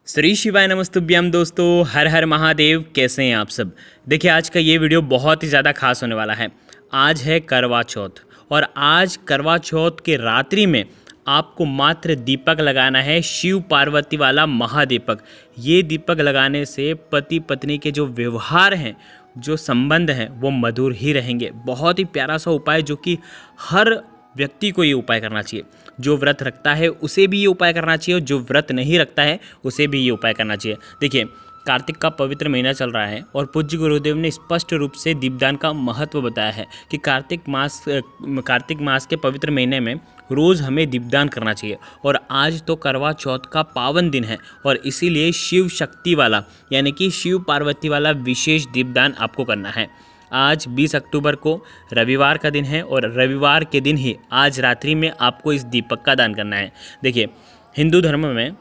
श्री शिवाय नमस्तुभ्यम दोस्तों, हर हर महादेव। कैसे हैं आप सब। देखिए, आज का ये वीडियो बहुत ही ज़्यादा खास होने वाला है। आज है करवा चौथ और आज करवा चौथ के रात्रि में आपको मात्र दीपक लगाना है, शिव पार्वती वाला महादीपक। ये दीपक लगाने से पति पत्नी के जो व्यवहार हैं, जो संबंध हैं, वो मधुर ही रहेंगे। बहुत ही प्यारा सा उपाय जो कि हर व्यक्ति को ये उपाय करना चाहिए। जो व्रत रखता है उसे भी ये उपाय करना चाहिए और जो व्रत नहीं रखता है उसे भी ये उपाय करना चाहिए। देखिए, कार्तिक का पवित्र महीना चल रहा है और पूज्य गुरुदेव ने स्पष्ट रूप से दीपदान का महत्व बताया है कि कार्तिक मास के पवित्र महीने में रोज़ हमें दीपदान करना चाहिए। और आज तो करवा चौथ का पावन दिन है और इसीलिए शिव शक्ति वाला यानी कि शिव पार्वती वाला विशेष दीपदान आपको करना है। आज 20 अक्टूबर को रविवार का दिन है और रविवार के दिन ही आज रात्रि में आपको इस दीपक का दान करना है। देखिए, हिंदू धर्म में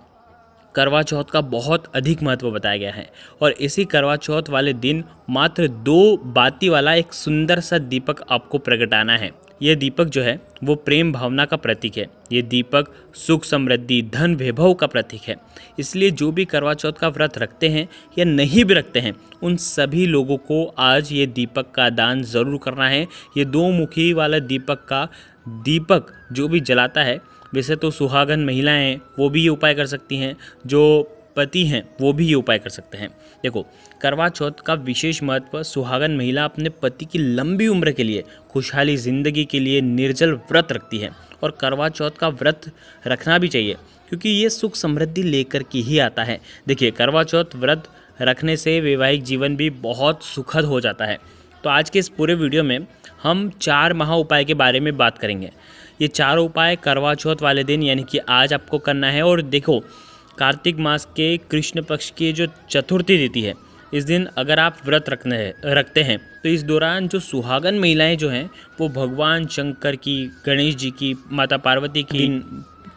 करवा चौथ का बहुत अधिक महत्व बताया गया है और इसी करवा चौथ वाले दिन मात्र 2 बाती वाला एक सुंदर सा दीपक आपको प्रगटाना है। यह दीपक जो है वो प्रेम भावना का प्रतीक है। ये दीपक सुख समृद्धि धन वैभव का प्रतीक है। इसलिए जो भी करवा चौथ का व्रत रखते हैं या नहीं भी रखते हैं, उन सभी लोगों को आज ये दीपक का दान ज़रूर करना है। ये 2 मुखी वाला दीपक जो भी जलाता है, वैसे तो सुहागन महिलाएं हैं वो भी ये उपाय कर सकती हैं, जो पति हैं वो भी ये उपाय कर सकते हैं। देखो, करवा चौथ का विशेष महत्व, सुहागन महिला अपने पति की लंबी उम्र के लिए, खुशहाली ज़िंदगी के लिए निर्जल व्रत रखती है और करवा चौथ का व्रत रखना भी चाहिए क्योंकि ये सुख समृद्धि लेकर के ही आता है। देखिए, करवा चौथ व्रत रखने से वैवाहिक जीवन भी बहुत सुखद हो जाता है। तो आज के इस पूरे वीडियो में हम 4 महा उपाय के बारे में बात करेंगे। ये 4 उपाय करवा चौथ वाले दिन यानी कि आज आपको करना है। और देखो, कार्तिक मास के कृष्ण पक्ष की जो चतुर्थी तिथि है, इस दिन अगर आप व्रत रखते हैं तो इस दौरान जो सुहागन महिलाएं जो हैं वो भगवान शंकर की, गणेश जी की, माता पार्वती की,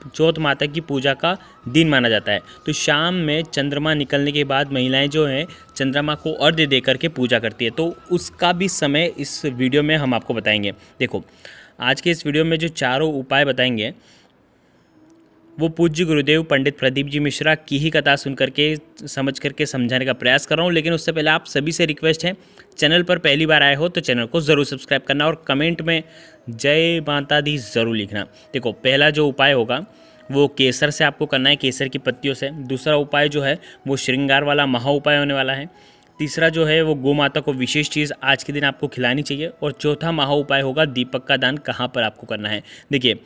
चौथ माता की पूजा का दिन माना जाता है। तो शाम में चंद्रमा निकलने के बाद महिलाएं जो हैं चंद्रमा को अर्घ्य दे करके पूजा करती है। तो उसका भी समय इस वीडियो में हम आपको बताएंगे। देखो, आज के इस वीडियो में जो 4 उपाय बताएंगे वो पूज्य गुरुदेव पंडित प्रदीप जी मिश्रा की ही कथा सुन करके समझ करके समझाने का प्रयास कर रहा हूँ। लेकिन उससे पहले आप सभी से रिक्वेस्ट है, चैनल पर पहली बार आए हो तो चैनल को ज़रूर सब्सक्राइब करना और कमेंट में जय माता दी ज़रूर लिखना। देखो, पहला जो उपाय होगा वो केसर से आपको करना है, केसर की पत्तियों से। दूसरा उपाय जो है वो श्रृंगार वाला महा उपाय होने वाला है। तीसरा जो है वो गौ माता को विशेष चीज़ आज के दिन आपको खिलानी चाहिए। और चौथा महा उपाय होगा दीपक का दान कहाँ पर आपको करना है। देखिए,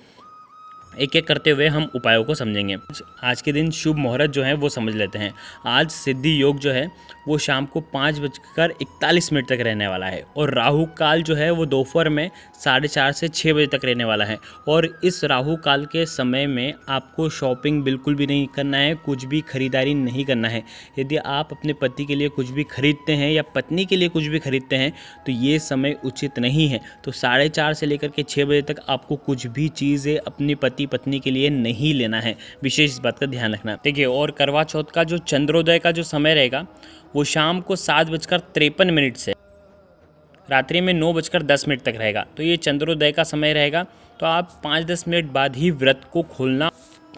एक एक करते हुए हम उपायों को समझेंगे। आज के दिन शुभ मुहूर्त जो है वो समझ लेते हैं। आज सिद्धि योग जो है वो शाम को 5:41 तक रहने वाला है और राहु काल जो है वो दोपहर में 4:30 से 6 बजे तक रहने वाला है। और इस राहु काल के समय में आपको शॉपिंग बिल्कुल भी नहीं करना है, कुछ भी खरीदारी नहीं करना है। यदि आप अपने पति के लिए कुछ भी खरीदते हैं या पत्नी के लिए कुछ भी खरीदते हैं तो ये समय उचित नहीं है। तो 4:30 से लेकर के 6 बजे तक आपको कुछ भी चीज़ें अपनी पत्नी के लिए नहीं लेना है। विशेष इस बात का ध्यान रखना। देखिए, और करवा चौथ का जो चंद्रोदय का जो समय रहेगा वो शाम को 7:53 से रात्रि में 9:10 तक रहेगा। तो ये चंद्रोदय का समय रहेगा। तो आप 5-10 मिनट बाद ही व्रत को खोलना,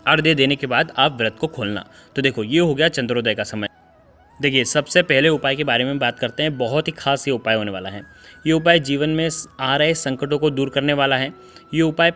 अर्घ्य देने के बाद आप व्रत को खोलना। तो देखो, ये हो गया चंद्रोदय का समय। देखिए, सबसे पहले उपाय के बारे में बात करते हैं। बहुत ही खास ये उपाय होने वाला है। ये उपाय जीवन में आ रहे संकटों को दूर करने वाला है। ये उपाय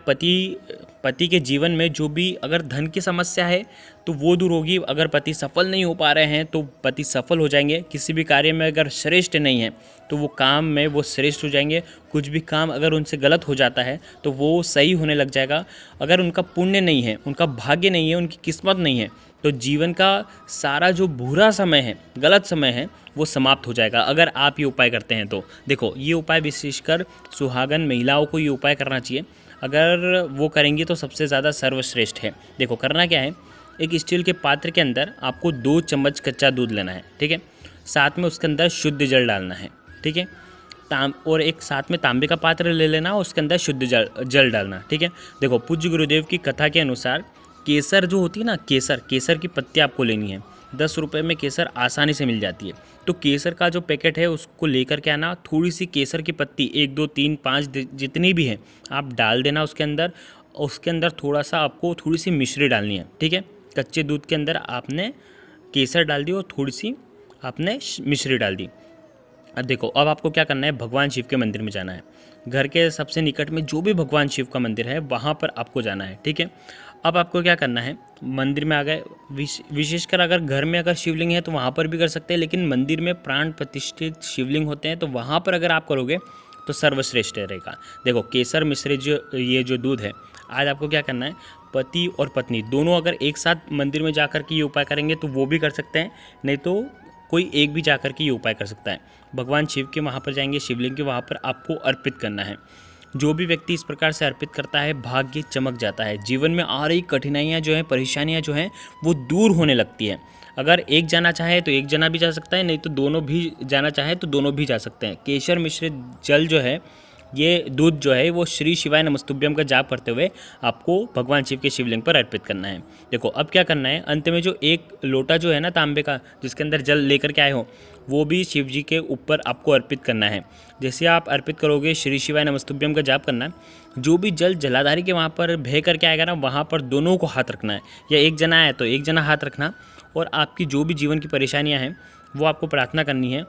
पति के जीवन में जो भी अगर धन की समस्या है तो वो दूर होगी। अगर पति सफल नहीं हो पा रहे हैं तो पति सफल हो जाएंगे। किसी भी कार्य में अगर श्रेष्ठ नहीं है तो वो काम में वो श्रेष्ठ हो जाएंगे। कुछ भी काम अगर उनसे गलत हो जाता है तो वो सही होने लग जाएगा। अगर उनका पुण्य नहीं है, उनका भाग्य नहीं है, उनकी किस्मत नहीं है तो जीवन का सारा जो बुरा समय है, गलत समय है, वो समाप्त हो जाएगा अगर आप ये उपाय करते हैं तो। देखो, ये उपाय विशेषकर सुहागन महिलाओं को ये उपाय करना चाहिए। अगर वो करेंगी तो सबसे ज़्यादा सर्वश्रेष्ठ है। देखो, करना क्या है, एक स्टील के पात्र के अंदर आपको 2 चम्मच कच्चा दूध लेना है, ठीक है। साथ में उसके अंदर शुद्ध जल डालना है, ठीक है। और एक साथ में तांबे का पात्र ले लेना और उसके अंदर शुद्ध जल डालना, ठीक है। देखो, पूज्य गुरुदेव की कथा के अनुसार केसर जो होती है ना, केसर की पत्ती आपको लेनी है। 10 रुपये में केसर आसानी से मिल जाती है। तो केसर का जो पैकेट है उसको लेकर के आना। थोड़ी सी केसर की पत्ती 1, 2, 3, 5 जितनी भी हैं आप डाल देना उसके अंदर। उसके अंदर थोड़ा सा आपको थोड़ी सी मिश्री डालनी है, ठीक है। कच्चे दूध के अंदर आपने केसर डाल दी और थोड़ी सी आपने मिश्री डाल दी। अब देखो, अब आपको क्या करना है, भगवान शिव के मंदिर में जाना है। घर के सबसे निकट में जो भी भगवान शिव का मंदिर है वहाँ पर आपको जाना है, ठीक है। अब आपको क्या करना है, मंदिर में आ गए, विशेषकर अगर घर में अगर शिवलिंग है तो वहाँ पर भी कर सकते हैं, लेकिन मंदिर में प्राण प्रतिष्ठित शिवलिंग होते हैं तो वहाँ पर अगर आप करोगे तो सर्वश्रेष्ठ रहेगा। देखो, केसर मिश्री ये जो दूध है, आज आपको क्या करना है, पति और पत्नी दोनों अगर एक साथ मंदिर में जाकर के ये उपाय करेंगे तो वो भी कर सकते हैं, नहीं तो कोई एक भी जाकर के ये उपाय कर सकता है। भगवान शिव के वहाँ पर जाएंगे, शिवलिंग के वहाँ पर आपको अर्पित करना है। जो भी व्यक्ति इस प्रकार से अर्पित करता है भाग्य चमक जाता है, जीवन में आ रही कठिनाइयाँ जो हैं, परेशानियाँ जो हैं वो दूर होने लगती है। अगर एक जाना चाहे तो एक जना भी जा सकता है, नहीं तो दोनों भी जाना चाहे तो दोनों भी जा सकते हैं। केसर मिश्रित जल जो है, ये दूध जो है वो श्री शिवाय नमस्तुभ्यम का जाप करते हुए आपको भगवान शिव के शिवलिंग पर अर्पित करना है। देखो, अब क्या करना है, अंत में जो एक लोटा जो है ना तांबे का, जिसके अंदर जल लेकर के आए हो, वो भी शिव जी के ऊपर आपको अर्पित करना है। जैसे आप अर्पित करोगे, श्री शिवाय नमस्तुभ्यम का जाप करना है। जो भी जल जलाधारी के वहाँ पर बह करके आएगा ना, वहाँ पर दोनों को हाथ रखना है, या एक जना आए तो एक जना हाथ रखना, और आपकी जो भी जीवन की परेशानियाँ हैं वो आपको प्रार्थना करनी है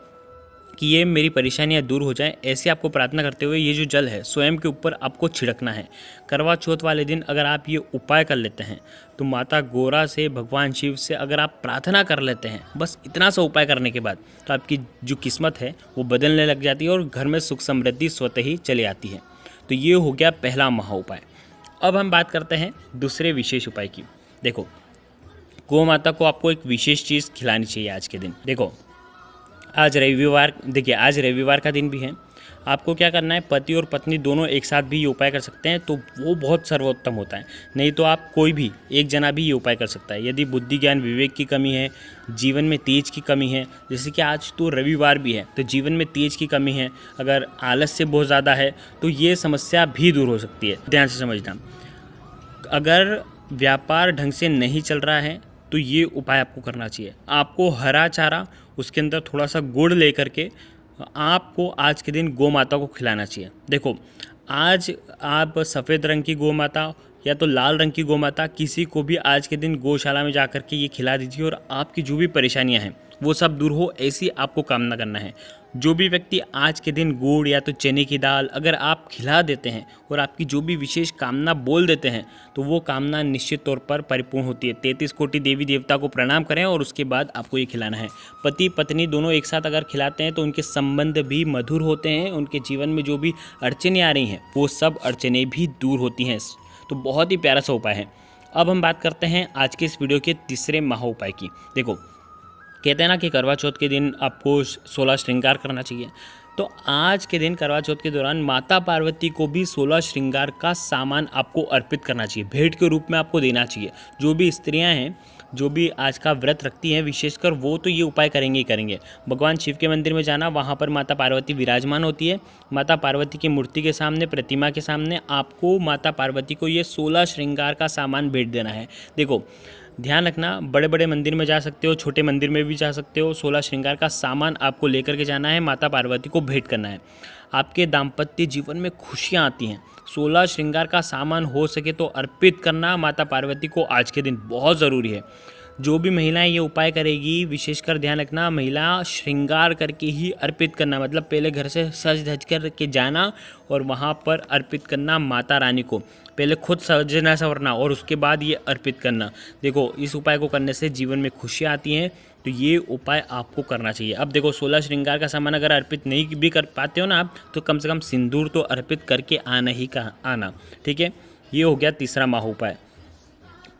कि ये मेरी परेशानियाँ दूर हो जाएं। ऐसे आपको प्रार्थना करते हुए ये जो जल है स्वयं के ऊपर आपको छिड़कना है। करवा चौथ वाले दिन अगर आप ये उपाय कर लेते हैं तो माता गौरा से, भगवान शिव से अगर आप प्रार्थना कर लेते हैं, बस इतना सा उपाय करने के बाद, तो आपकी जो किस्मत है वो बदलने लग जाती है और घर में सुख समृद्धि स्वतः ही चली आती है। तो ये हो गया पहला महा उपाय। अब हम बात करते हैं दूसरे विशेष उपाय की। देखो, गौ माता को आपको एक विशेष चीज़ खिलानी चाहिए आज के दिन। देखो, आज रविवार का दिन भी है। आपको क्या करना है, पति और पत्नी दोनों एक साथ भी ये उपाय कर सकते हैं, तो वो बहुत सर्वोत्तम होता है। नहीं तो आप कोई भी एक जना भी ये उपाय कर सकता है। यदि बुद्धि ज्ञान विवेक की कमी है, जीवन में तेज की कमी है, जैसे कि आज तो रविवार भी है तो जीवन में तेज की कमी है, अगर आलस्य बहुत ज़्यादा है तो ये समस्या भी दूर हो सकती है। ध्यान से समझना, अगर व्यापार ढंग से नहीं चल रहा है तो ये उपाय आपको करना चाहिए। आपको हरा चारा, उसके अंदर थोड़ा सा गुड़ लेकर के आपको आज के दिन गौ माता को खिलाना चाहिए। देखो, आज आप सफ़ेद रंग की गौ माता या तो लाल रंग की गौ माता, किसी को भी आज के दिन गौशाला में जाकर के ये खिला दीजिए और आपकी जो भी परेशानियां हैं वो सब दूर हो, ऐसी आपको कामना करना है। जो भी व्यक्ति आज के दिन गुड़ या तो चने की दाल अगर आप खिला देते हैं और आपकी जो भी विशेष कामना बोल देते हैं तो वो कामना निश्चित तौर पर परिपूर्ण होती है। 33 कोटि देवी देवता को प्रणाम करें और उसके बाद आपको ये खिलाना है। पति पत्नी दोनों एक साथ अगर खिलाते हैं तो उनके संबंध भी मधुर होते हैं, उनके जीवन में जो भी अड़चनें आ रही हैं वो सब अड़चनें भी दूर होती हैं। तो बहुत ही प्यारा सा उपाय है। अब हम बात करते हैं आज के इस वीडियो के तीसरे महा उपाय की। देखो, कहते हैं ना कि करवा चौथ के दिन आपको 16 श्रृंगार करना चाहिए। तो आज के दिन करवा चौथ के दौरान माता पार्वती को भी 16 श्रृंगार का सामान आपको अर्पित करना चाहिए, भेंट के रूप में आपको देना चाहिए। जो भी स्त्रियां हैं, जो भी आज का व्रत रखती हैं विशेषकर, वो तो ये उपाय करेंगे ही करेंगे। भगवान शिव के मंदिर में जाना, वहाँ पर माता पार्वती विराजमान होती है। माता पार्वती की मूर्ति के सामने, प्रतिमा के सामने आपको माता पार्वती को ये 16 श्रृंगार का सामान भेंट देना है। देखो, ध्यान रखना, बड़े बड़े मंदिर में जा सकते हो, छोटे मंदिर में भी जा सकते हो। 16 श्रृंगार का सामान आपको लेकर के जाना है, माता पार्वती को भेंट करना है। आपके दाम्पत्य जीवन में खुशियाँ आती हैं। 16 श्रृंगार का सामान हो सके तो अर्पित करना माता पार्वती को आज के दिन बहुत ज़रूरी है। जो भी महिलाएं ये उपाय करेगी, विशेषकर ध्यान रखना, महिला श्रृंगार करके ही अर्पित करना, मतलब पहले घर से सज धज कर के जाना और वहाँ पर अर्पित करना माता रानी को। पहले खुद सजना संवरना और उसके बाद ये अर्पित करना। देखो, इस उपाय को करने से जीवन में खुशियाँ आती हैं, तो ये उपाय आपको करना चाहिए। अब देखो, 16 श्रृंगार का सामान अगर अर्पित नहीं भी कर पाते हो ना आप, तो कम से कम सिंदूर तो अर्पित करके आना ही आना, ठीक है। ये हो गया तीसरा महा उपाय।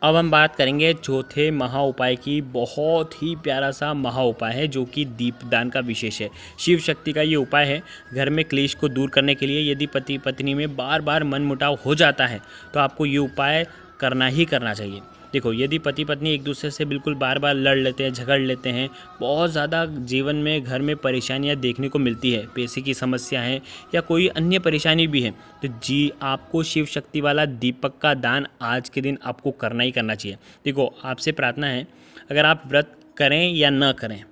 अब हम बात करेंगे चौथे महा उपाय की। बहुत ही प्यारा सा महा उपाय है जो कि दीपदान का विशेष है। शिव शक्ति का ये उपाय है घर में क्लेश को दूर करने के लिए। यदि पति पत्नी में बार बार मनमुटाव हो जाता है तो आपको ये उपाय करना ही करना चाहिए। देखो, यदि पति पत्नी एक दूसरे से बिल्कुल बार बार लड़ लेते हैं, झगड़ लेते हैं, बहुत ज़्यादा जीवन में घर में परेशानियां देखने को मिलती है, पैसे की समस्या है या कोई अन्य परेशानी भी है, तो जी आपको शिव शक्ति वाला दीपक का दान आज के दिन आपको करना ही करना चाहिए। देखो, आपसे प्रार्थना है, अगर आप व्रत करें या न करें,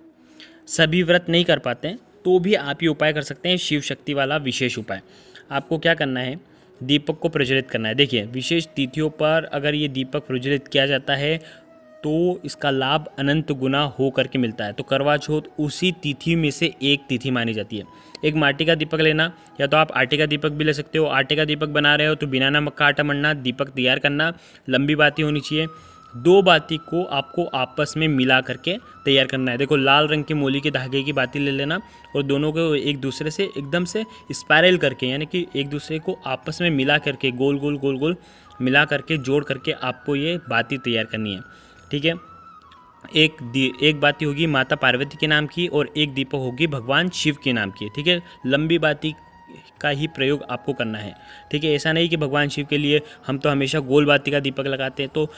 सभी व्रत नहीं कर पाते हैं तो भी आप ये उपाय कर सकते हैं, शिव शक्ति वाला विशेष उपाय। आपको क्या करना है, दीपक को प्रज्वलित करना है। देखिए, विशेष तिथियों पर अगर ये दीपक प्रज्वलित किया जाता है तो इसका लाभ अनंत गुना हो करके मिलता है। तो करवा चौथ उसी तिथि में से एक तिथि मानी जाती है। एक माटी का दीपक लेना, या तो आप आटे का दीपक भी ले सकते हो। आटे का दीपक बना रहे हो तो बिना नमक का आटा मढ़ना, दीपक तैयार करना, लंबी बाती होनी चाहिए। 2 बाती को आपको आपस में मिला करके तैयार करना है। देखो लाल रंग के मोली के धागे की बाती ले लेना और दोनों को एक दूसरे से एकदम से स्पाइरल करके, यानी कि एक दूसरे को आपस में मिला करके गोल गोल गोल गोल मिला करके जोड़ करके आपको ये बाती तैयार करनी है। ठीक है, एक बाती होगी माता पार्वती के नाम की और एक दीपक होगी भगवान शिव के नाम की। ठीक है, लंबी बाती का ही प्रयोग आपको करना है। ठीक है, ऐसा नहीं कि भगवान शिव के लिए हम तो हमेशा गोल बाती का दीपक लगाते हैं, तो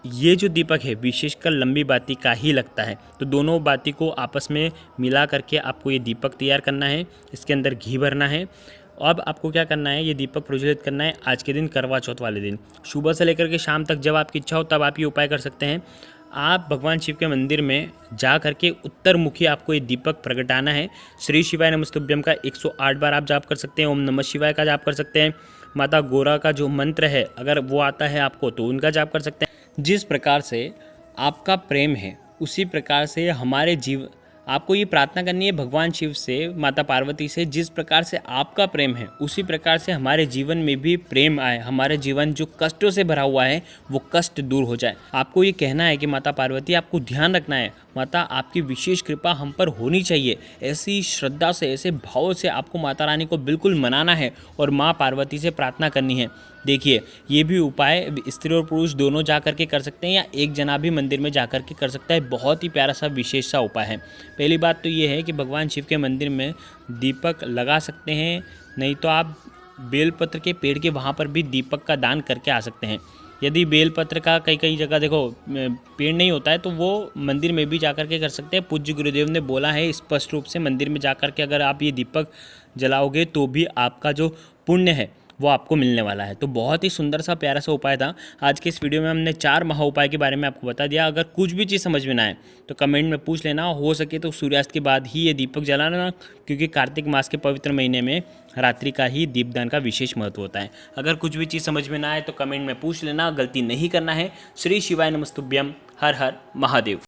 ये जो दीपक है विशेषकर लंबी बाती का ही लगता है। तो दोनों बाती को आपस में मिला करके आपको ये दीपक तैयार करना है। इसके अंदर घी भरना है। अब आपको क्या करना है, ये दीपक प्रज्वलित करना है आज के दिन, करवा चौथ वाले दिन। सुबह से लेकर के शाम तक जब आपकी इच्छा हो तब आप ये उपाय कर सकते हैं। आप भगवान शिव के मंदिर में जा करके उत्तर मुखी आपको ये दीपक प्रगटाना है। श्री शिवाय नमस्तुभ्यम का 108 बार आप जाप कर सकते हैं। ओम नमः शिवाय का जाप कर सकते हैं। माता गौरा का जो मंत्र है अगर वो आता है आपको तो उनका जाप कर सकते हैं। जिस प्रकार से आपका प्रेम है उसी प्रकार से हमारे आपको ये प्रार्थना करनी है भगवान शिव से, माता पार्वती से, जिस प्रकार से आपका प्रेम है उसी प्रकार से हमारे जीवन में भी प्रेम आए। हमारे जीवन जो कष्टों से भरा हुआ है वो कष्ट दूर हो जाए। आपको ये कहना है कि माता पार्वती आपको ध्यान रखना है, माता आपकी विशेष कृपा हम पर होनी चाहिए। ऐसी श्रद्धा से, ऐसे भाव से आपको माता रानी को बिल्कुल मनाना है और माँ पार्वती से प्रार्थना करनी है। देखिए ये भी उपाय स्त्री और पुरुष दोनों जा करके कर सकते हैं या एक जना भी मंदिर में जा करके कर सकता है। बहुत ही प्यारा सा विशेष सा उपाय है। पहली बात तो ये है कि भगवान शिव के मंदिर में दीपक लगा सकते हैं, नहीं तो आप बेलपत्र के पेड़ के वहाँ पर भी दीपक का दान करके आ सकते हैं। यदि बेलपत्र का कई जगह देखो पेड़ नहीं होता है तो वो मंदिर में भी जा कर के कर सकते हैं। पूज्य गुरुदेव ने बोला है स्पष्ट रूप से, मंदिर में जा कर के अगर आप ये दीपक जलाओगे तो भी आपका जो पुण्य है वो आपको मिलने वाला है। तो बहुत ही सुंदर सा प्यारा सा उपाय था। आज के इस वीडियो में हमने 4 महा उपाय के बारे में आपको बता दिया। अगर कुछ भी चीज़ समझ में ना आए तो कमेंट में पूछ लेना, हो सके तो सूर्यास्त के बाद ही ये दीपक जलाना, क्योंकि कार्तिक मास के पवित्र महीने में रात्रि का ही दीपदान का विशेष महत्व होता है। अगर कुछ भी चीज़ समझ में ना आए तो कमेंट में पूछ लेना, गलती नहीं करना है। श्री शिवाय नमस्तुभ्यम। हर हर महादेव।